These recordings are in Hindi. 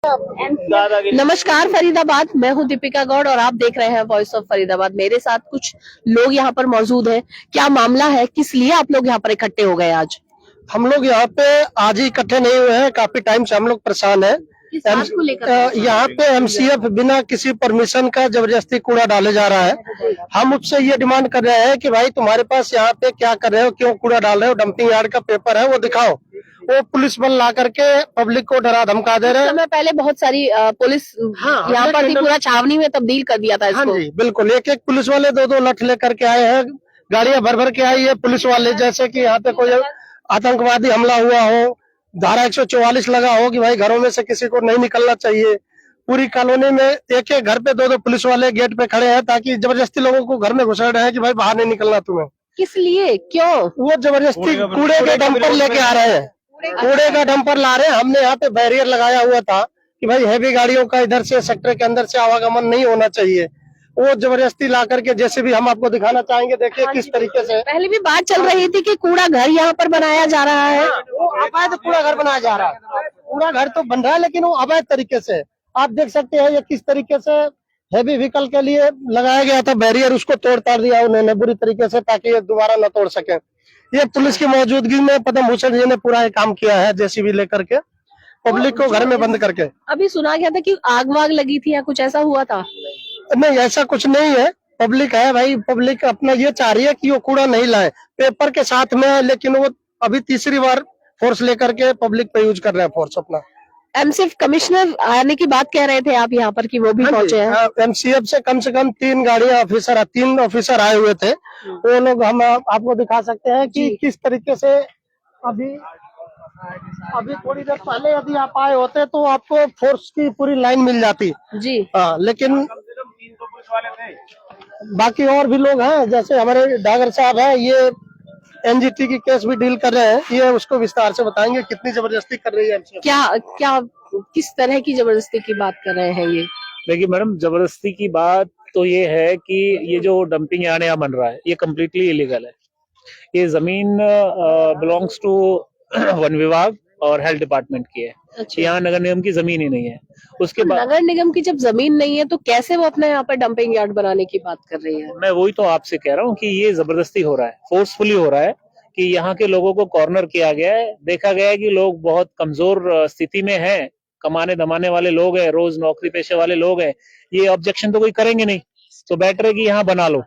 नमस्कार फरीदाबाद, मैं हूं दीपिका गौड़ और आप देख रहे हैं वॉइस ऑफ फरीदाबाद। मेरे साथ कुछ लोग यहाँ पर मौजूद हैं। क्या मामला है, किस लिए आप लोग यहाँ पर इकट्ठे हो गए आज? हम लोग यहाँ पे आज ही इकट्ठे नहीं हुए हैं, काफी टाइम से हम लोग परेशान हैं। यहाँ पे एमसीएफ बिना किसी परमिशन का जबरदस्ती कूड़ा डाले जा रहा है। हम उससे ये डिमांड कर रहे हैं कि भाई तुम्हारे पास यहाँ पे क्या कर रहे हो, क्यों कूड़ा डाल रहे हो, डंपिंग यार्ड का पेपर है वो दिखाओ। वो पुलिस बल ला करके पब्लिक को डरा धमका दे रहे हैं। समय पहले बहुत सारी पुलिस यहाँ पर थी, पूरा छावनी में तब्दील कर दिया था इसको। हाँ जी बिल्कुल, एक एक पुलिस वाले दो लठ लेकर के आए हैं, गाड़ियां भर भर के आई है पुलिस वाले, जैसे कि यहाँ पे कोई आतंकवादी हमला हुआ हो, धारा 144 लगा हो कि भाई घरों में से किसी को नहीं निकलना चाहिए। पूरी कॉलोनी में एक एक घर पे दो पुलिस वाले गेट पे खड़े हैं ताकि जबरदस्ती लोगों को घर में घुसा रहे हैं कि भाई बाहर नहीं निकलना तुम्हें। किस लिए, क्यों? वो जबरदस्ती कूड़े के डंपर लेके आ रहे हैं, कूड़े का डंपर ला रहे हैं। हमने यहाँ पे बैरियर लगाया हुआ था कि भाई हैवी गाड़ियों का इधर से सेक्टर के अंदर से आवागमन नहीं होना चाहिए। वो जबरदस्ती ला करके, जैसे भी हम आपको दिखाना चाहेंगे, देखिए किस तरीके से। पहले भी बात चल रही थी कि कूड़ा घर यहाँ पर बनाया जा रहा है। वो अवैध कूड़ा घर बनाया जा रहा है, कूड़ा घर तो बन रहा है लेकिन वो अवैध तरीके से। आप देख सकते हैं ये किस तरीके से हैवी व्हीकल के लिए लगाया गया था बैरियर, उसको तोड़ ताड़ दिया उन्होंने बुरी तरीके से ताकि ये दोबारा न तोड़ सके। ये पुलिस की मौजूदगी में पद्म भूषण जी ने पूरा ये काम किया है, जेसीबी लेकर के पब्लिक को घर में बंद करके। अभी सुना गया था कि आग वाग लगी थी या कुछ ऐसा हुआ था? नहीं, ऐसा कुछ नहीं है। पब्लिक है भाई, पब्लिक अपना ये चाह रही है कि वो कूड़ा नहीं लाए, पेपर के साथ में है, लेकिन वो अभी तीसरी बार फोर्स लेकर के पब्लिक पे यूज कर रहे हैं फोर्स अपना। एमसीएफ कमिश्नर आने की बात कह रहे थे आप यहाँ पर कि वो भी पहुंचे हैं। एमसीएफ से कम 3 गाड़ियां ऑफिसर, 3 ऑफिसर आए हुए थे। वो लोग हम आपको दिखा सकते हैं कि किस तरीके से अभी थोड़ी देर पहले यदि आप आए होते तो आपको फोर्स की पूरी लाइन मिल जाती जी। लेकिन बाकी और भी लोग हैं, जैसे हमारे डागर साहब हैं, ये एनजीटी की केस भी डील कर रहे हैं, ये उसको विस्तार से बताएंगे कितनी जबरदस्ती कर रही है। क्या किस तरह की जबरदस्ती की बात कर रहे हैं ये? देखिए मैडम, जबरदस्ती की बात तो ये है कि ये जो डंपिंग यार्ड यहाँ बन रहा है ये कम्प्लीटली इलीगल है। ये जमीन बिलोंग्स टू वन विभाग और हेल्थ डिपार्टमेंट की है। अच्छा। यहाँ नगर निगम की जमीन ही नहीं है। उसके बाद नगर निगम की जब जमीन नहीं है तो कैसे वो अपने यहाँ पर डंपिंग यार्ड बनाने की बात कर रही है? मैं वही तो आपसे कह रहा हूँ कि ये जबरदस्ती हो रहा है, फोर्सफुली हो रहा है कि यहाँ के लोगों को कॉर्नर किया गया है। देखा गया है कि लोग बहुत कमजोर स्थिति में हैं, कमाने दमाने वाले लोग हैं, रोज नौकरी पेशे वाले लोग हैं। ये ऑब्जेक्शन तो कोई करेंगे नहीं, तो बेटर है कि यहाँ बना लो।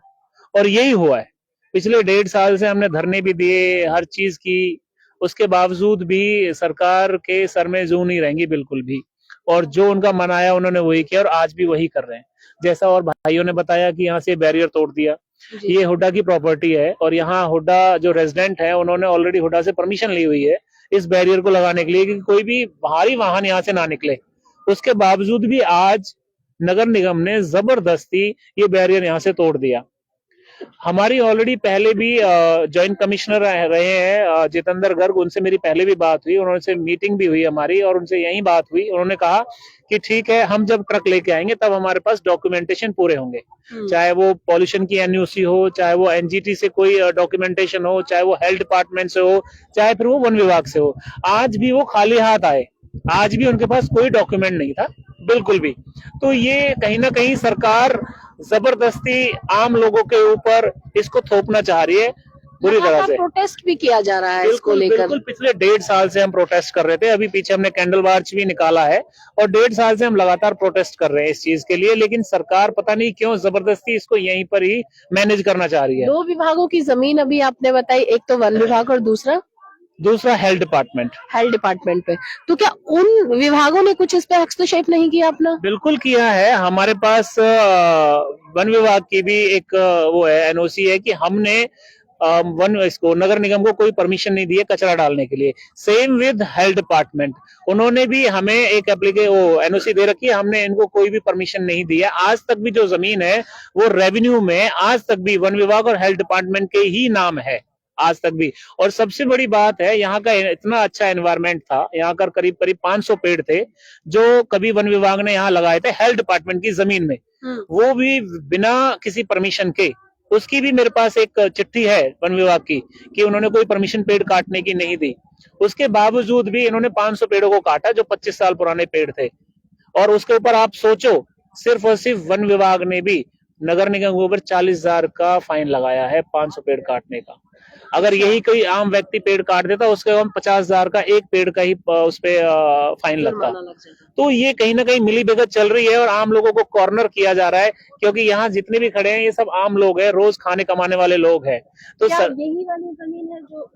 और यही हुआ है। पिछले 1.5 साल से हमने धरने भी दिए, हर चीज की, उसके बावजूद भी सरकार के सर में जू नहीं रहेंगी बिल्कुल भी। और जो उनका मन आया उन्होंने वही किया और आज भी वही कर रहे हैं। जैसा और भाइयों ने बताया कि यहाँ से बैरियर तोड़ दिया, ये हुड्डा की प्रॉपर्टी है और यहाँ हुड्डा जो रेजिडेंट है उन्होंने ऑलरेडी हुड्डा से परमिशन ली हुई है इस बैरियर को लगाने के लिए कि कोई भी बाहरी वाहन यहाँ से ना निकले। उसके बावजूद भी आज नगर निगम ने जबरदस्ती ये बैरियर यहाँ से तोड़ दिया। हमारी ऑलरेडी पहले भी जॉइंट कमिश्नर रहे हैं जितेंद्र गर्ग, उनसे मेरी पहले भी बात हुई, उन्होंने मीटिंग भी हुई हमारी और उनसे यही बात हुई। उन्होंने कहा कि ठीक है, हम जब ट्रक लेके आएंगे तब हमारे पास डॉक्यूमेंटेशन पूरे होंगे, चाहे वो पॉल्यूशन की एनयूसी हो, चाहे वो एनजीटी से कोई डॉक्यूमेंटेशन हो, चाहे वो हेल्थ डिपार्टमेंट से हो, चाहे फिर वो वन विभाग से हो। आज भी वो खाली हाथ आए, आज भी उनके पास कोई डॉक्यूमेंट नहीं था बिल्कुल भी। तो ये कहीं ना कहीं सरकार जबरदस्ती आम लोगों के ऊपर इसको थोपना चाह रही है बुरी तरह से। प्रोटेस्ट भी किया जा रहा है इसको लेकर। बिल्कुल, पिछले 1.5 साल से हम प्रोटेस्ट कर रहे थे। अभी पीछे हमने कैंडल मार्च भी निकाला है और 1.5 साल से हम लगातार प्रोटेस्ट कर रहे हैं इस चीज के लिए। लेकिन सरकार पता नहीं क्यों जबरदस्ती इसको यहीं पर ही मैनेज करना चाह रही है। 2 विभागों की जमीन अभी आपने बताई, एक तो वन विभाग और दूसरा हेल्थ डिपार्टमेंट पे। तो क्या उन विभागों ने कुछ इस पे हस्तक्षेप नहीं किया अपना? बिल्कुल किया है। हमारे पास वन विभाग की भी एक वो है, एनओसी है कि हमने इसको नगर निगम को कोई परमिशन नहीं दी है कचरा डालने के लिए। सेम विद हेल्थ डिपार्टमेंट, उन्होंने भी हमें एक एनओसी दे रखी है, हमने इनको कोई भी परमिशन नहीं दी है। आज तक भी जो जमीन है वो रेवेन्यू में आज तक भी वन विभाग और हेल्थ डिपार्टमेंट के ही नाम है आज तक भी। और सबसे बड़ी बात है, यहाँ का इतना अच्छा एनवायरनमेंट था, यहाँ का करीब 500 पेड़ थे जो कभी वन विभाग ने यहाँ लगाए थे हेल्थ डिपार्टमेंट की जमीन में, वो भी बिना किसी परमिशन के। उसकी भी मेरे पास एक चिट्ठी है वन विभाग की कि उन्होंने कोई परमिशन पेड़ काटने की नहीं दी। उसके बावजूद भी इन्होंने 500 पेड़ों को काटा जो 25 साल पुराने पेड़ थे। और उसके ऊपर आप सोचो, सिर्फ और सिर्फ वन विभाग ने भी नगर निगम के ऊपर 40,000 का फाइन लगाया है 500 पेड़ काटने का। अगर यही कोई आम व्यक्ति पेड़ काट देता, उसके हम 50,000 का एक पेड़ का ही उस पे फाइन लगता। तो ये कहीं ना कहीं मिली भगत चल रही है और आम लोगों को कॉर्नर किया जा रहा है, क्योंकि यहाँ जितने भी खड़े हैं ये सब आम लोग हैं, रोज खाने कमाने वाले लोग हैं। तो यही वाली जमीन है जो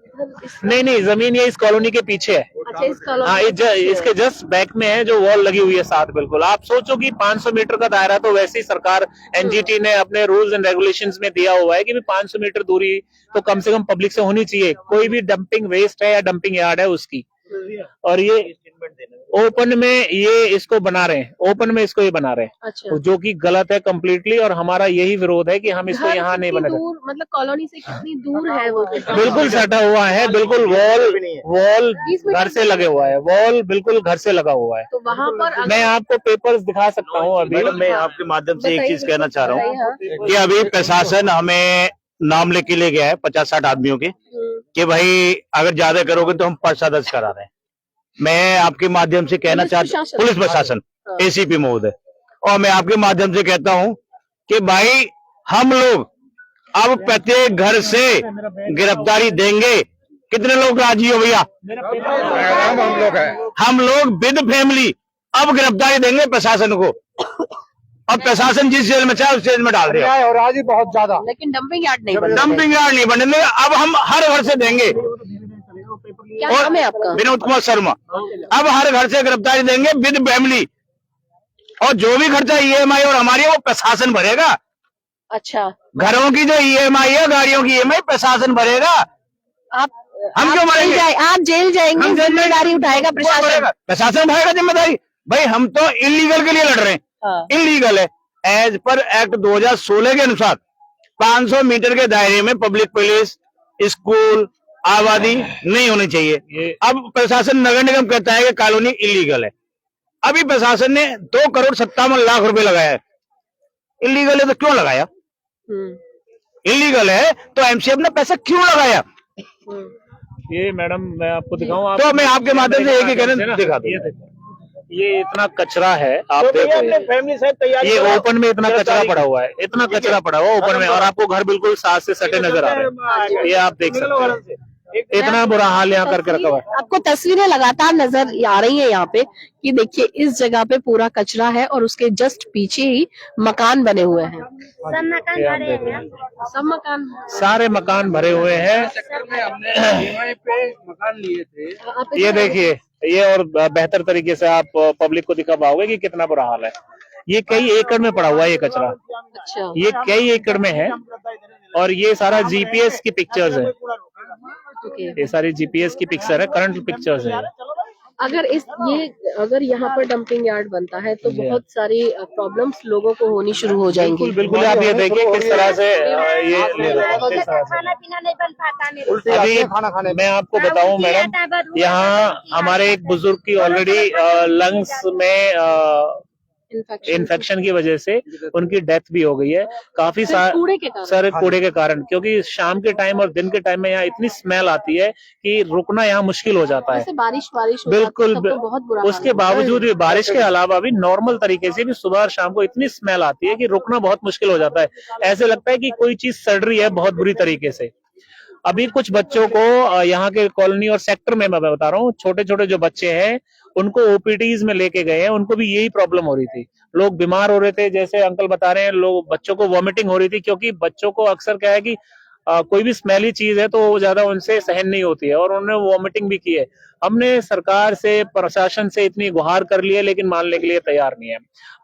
नहीं, जमीन ये इस कॉलोनी के पीछे है। अच्छा, इस कॉलोनी हाँ, इसके जस्ट बैक में है, जो वॉल लगी हुई है साथ। बिल्कुल आप सोचो कि 500 मीटर का दायरा तो वैसे ही सरकार एनजीटी ने अपने रूल्स एंड रेगुलेशंस में दिया हुआ है कि 500 मीटर दूरी तो कम से कम पब्लिक से होनी चाहिए। कोई भी डंपिंग वेस्ट है या डंपिंग यार्ड है उसकी, और ये ओपन में ये इसको बना रहे हैं, ओपन में इसको ये बना रहे हैं। अच्छा, जो कि गलत है कम्प्लीटली, और हमारा यही विरोध है कि हम इसको यहाँ नहीं बने। मतलब कॉलोनी से कितनी दूर है वो? बिल्कुल सटा हुआ है, बिल्कुल वॉल घर से लगे हुआ है, वॉल बिल्कुल घर से लगा हुआ है। तो वहाँ पर मैं आपको पेपर्स दिखा सकता हूँ अभी। मैडम, मैं आपके माध्यम से एक चीज कहना चाह रहा हूँ कि अभी प्रशासन हमें नाम लेके ले गया है 50-60 आदमियों के, कि भाई अगर ज्यादा करोगे तो हम पर्चा दर्ज करा रहे हैं। मैं आपके माध्यम से कहना चाहता हूँ, पुलिस प्रशासन, एसीपी महोदय, और मैं आपके माध्यम से कहता हूँ कि भाई हम लोग अब प्रत्येक घर से गिरफ्तारी देंगे। कितने लोग राजी हो भैया? हम लोग विद फैमिली अब गिरफ्तारी देंगे प्रशासन को, और प्रशासन जिस जेल में चाहे उस जेल में डाल देगा। और आज ही बहुत ज्यादा, लेकिन डंपिंग यार्ड नहीं बना। डंपिंग यार्ड नहीं बनने देंगे, अब हम हर घर से देंगे। क्या नाम है आपका? विनोद कुमार शर्मा। अब हर घर से गिरफ्तारी देंगे विद फैमिली, और जो भी खर्चा ईएमआई और हमारी है वो प्रशासन भरेगा। अच्छा, घरों की जो ईएमआई है, गाड़ियों की ईएमआई प्रशासन भरेगा। हम क्यों भरेंगे? आप जेल जाएंगे, जिम्मेदारी उठाएगा प्रशासन। प्रशासन उठाएगा जिम्मेदारी। भाई हम तो इलीगल के लिए लड़ रहे हैं। इलीगल है। एज पर एक्ट 2016 के अनुसार 500 मीटर के दायरे में पब्लिक प्लेस, स्कूल, आबादी नहीं होनी चाहिए। अब प्रशासन नगर निगम कहता है कि कॉलोनी इलीगल है। अभी प्रशासन ने 2,57,00,000 रुपए लगाया है। इलीगल है तो क्यों लगाया? इलीगल है तो एमसीएफ ने पैसा क्यों लगाया? ये मैडम मैं आपको दिखाऊं, तो मैं आपके माध्यम से एक ही कहना दिखा दूं। ये इतना कचरा है, आप देखो, ये ओपन में इतना कचरा पड़ा हुआ है, इतना कचरा पड़ा हुआ ओपन में, और आपको घर बिल्कुल साथ से सटे नजर आ रहे हैं। ये आप देख सकते हैं, इतना बुरा हाल यहाँ करके रखा हुआ है। आपको तस्वीरें लगातार नजर आ रही है यहाँ पे कि देखिए इस जगह पे पूरा कचरा है और उसके जस्ट पीछे ही मकान बने हुए हैं। सब मकान, सारे मकान भरे हुए हैं। मकान लिए थे। ये देखिए, ये और बेहतर तरीके से आप पब्लिक को दिखा पाओगे कि कितना बुरा हाल है। ये कई एकड़ में पड़ा हुआ है ये कचरा। अच्छा, ये कई एकड़ में है, और ये सारा जीपीएस की पिक्चर्स है। ये सारी जीपीएस की पिक्चर है, करंट पिक्चर्स है। अगर यहाँ पर डंपिंग यार्ड बनता है तो बहुत सारी प्रॉब्लम्स लोगों को होनी शुरू हो जाएंगी। बिल्कुल, आप ये देखिए किस तरह से ये खाना पीना नहीं बन पाता मेरे। अभी मैं आपको बताऊं मैडम, यहाँ हमारे एक बुजुर्ग की ऑलरेडी लंग्स में इन्फेक्शन की वजह से उनकी डेथ भी हो गई है। काफी सारे कूड़े के कारण, क्योंकि शाम के टाइम और दिन के टाइम में यहाँ इतनी स्मेल आती है कि रुकना यहाँ मुश्किल हो जाता है। बारिश बिल्कुल, तो बहुत बुरा उसके बावजूद भी, बारिश के अलावा भी नॉर्मल तरीके से भी सुबह और शाम को इतनी स्मेल आती है कि रुकना बहुत मुश्किल हो जाता है। ऐसे लगता है कि कोई चीज सड़ रही है बहुत बुरी तरीके से। अभी कुछ बच्चों को यहाँ के कॉलोनी और सेक्टर में मैं बता रहा हूँ, छोटे छोटे जो बच्चे हैं उनको ओपीडीज में लेके गए हैं, उनको भी यही प्रॉब्लम हो रही थी। लोग बीमार हो रहे थे, जैसे अंकल बता रहे हैं, लोग बच्चों को वॉमिटिंग हो रही थी, क्योंकि बच्चों को अक्सर क्या है कि कोई भी स्मेली चीज है तो वो ज्यादा उनसे सहन नहीं होती है, और उन्होंने वॉमिटिंग भी की है। हमने सरकार से, प्रशासन से इतनी गुहार कर ली है, लेकिन मानने के लिए तैयार नहीं है।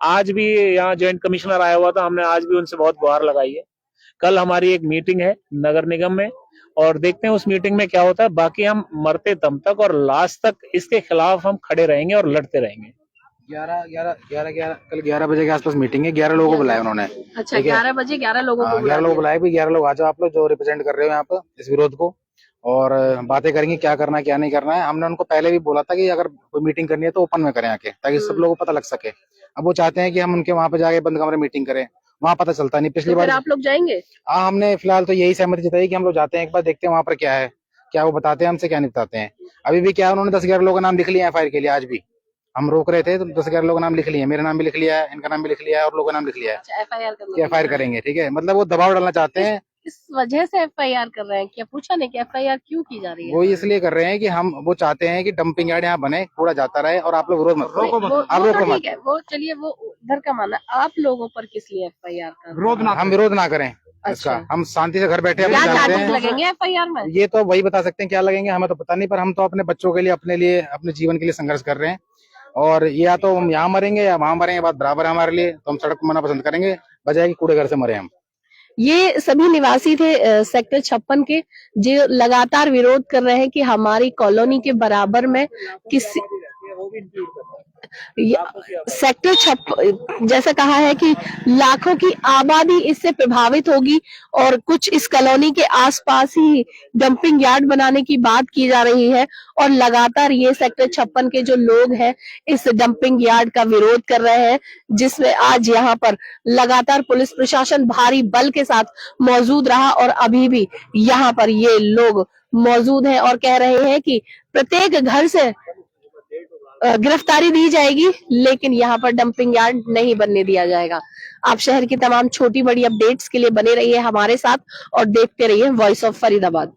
आज भी यहाँ ज्वाइंट कमिश्नर आया हुआ था, हमने आज भी उनसे बहुत गुहार लगाई है। कल हमारी एक मीटिंग है नगर निगम में, और देखते हैं उस मीटिंग में क्या होता है। बाकी हम मरते दम तक और लास्ट तक इसके खिलाफ हम खड़े रहेंगे और लड़ते रहेंगे। 11 बजे के आसपास मीटिंग है। 11 लोगों को बुलाया उन्होंने। अच्छा, 11 बजे 11 लोगों को 11 लोग बुलाए भी। 11 लोग आ जाओ आप लोग जो रिप्रेजेंट कर रहे हो यहाँ पर इस विरोध को, और बातें करेंगे क्या करना है क्या नहीं करना है। हमने उनको पहले भी बोला था कि अगर कोई मीटिंग करनी है तो ओपन में करें आके, ताकि सब लोगों को पता लग सके। अब वो चाहते हैं कि हम उनके वहां पे जाके बंद कमरे मीटिंग करें, वहाँ पता चलता नहीं। पिछली बार आप लोग जाएंगे? हाँ, हमने फिलहाल तो यही सहमति जताई कि हम लोग जाते हैं, एक बार देखते हैं वहाँ पर क्या है, क्या वो बताते हैं हमसे, क्या नहीं बताते हैं। अभी भी क्या उन्होंने 10-11 लोगों का नाम लिख लिया एफआईआर के लिए आज भी, हम रोक रहे थे तो 10-11 लोग नाम लिख लिए, मेरा नाम भी लिख लिया है, इनका नाम भी लिख लिया है और लोगों का नाम लिख लिया है FIR कि FIR करेंगे। ठीक है, मतलब वो दबाव डालना चाहते हैं। किस वजह से FIR कर रहे हैं? क्या पूछा नहीं कि FIR क्यों की जा रही है? वो इसलिए कर रहे हैं कि वो चाहते हैं कि डंपिंग यार्ड यहाँ बने, कूड़ा जाता रहे और आप लोग विरोध मत करो। आप वो रोको तो मत, ठीक है, वो चलिए वो उधर का माना, आप लोगों पर किस लिए FIR कर रहे हैं? हम विरोध ना करें इसका, अच्छा। हम शांति से घर बैठे अपने क्या जानते चार्जेस हैं। लगेंगे FIR में? ये तो वही बता सकते हैं क्या लगेंगे, हमें तो पता नहीं, पर हम तो अपने बच्चों के लिए, अपने लिए, अपने जीवन के लिए संघर्ष कर रहे हैं। और या तो हम यहाँ मरेंगे या वहां मरेंगे, बात बराबर है हमारे लिए। तो हम सड़क को मरना पसंद करेंगे, बजाय कि कूड़े घर से मरे हम। ये सभी निवासी थे सेक्टर 56 के, जो लगातार विरोध कर रहे हैं कि हमारी कॉलोनी के बराबर में किसी सेक्टर 56 जैसा कहा है कि लाखों की आबादी इससे प्रभावित होगी और कुछ इस कॉलोनी के आसपास ही डंपिंग यार्ड बनाने की बात की जा रही है और लगातार ये सेक्टर 56 के जो लोग हैं इस डंपिंग यार्ड का विरोध कर रहे हैं, जिसमें आज यहाँ पर लगातार पुलिस प्रशासन भारी बल के साथ मौजूद रहा और अभी भी यहाँ पर ये लोग मौजूद हैं और कह रहे हैं कि प्रत्येक घर से गिरफ्तारी दी जाएगी, लेकिन यहाँ पर डंपिंग यार्ड नहीं बनने दिया जाएगा। आप शहर की तमाम छोटी बड़ी अपडेट्स के लिए बने रहिए हमारे साथ और देखते रहिए वॉइस ऑफ फरीदाबाद।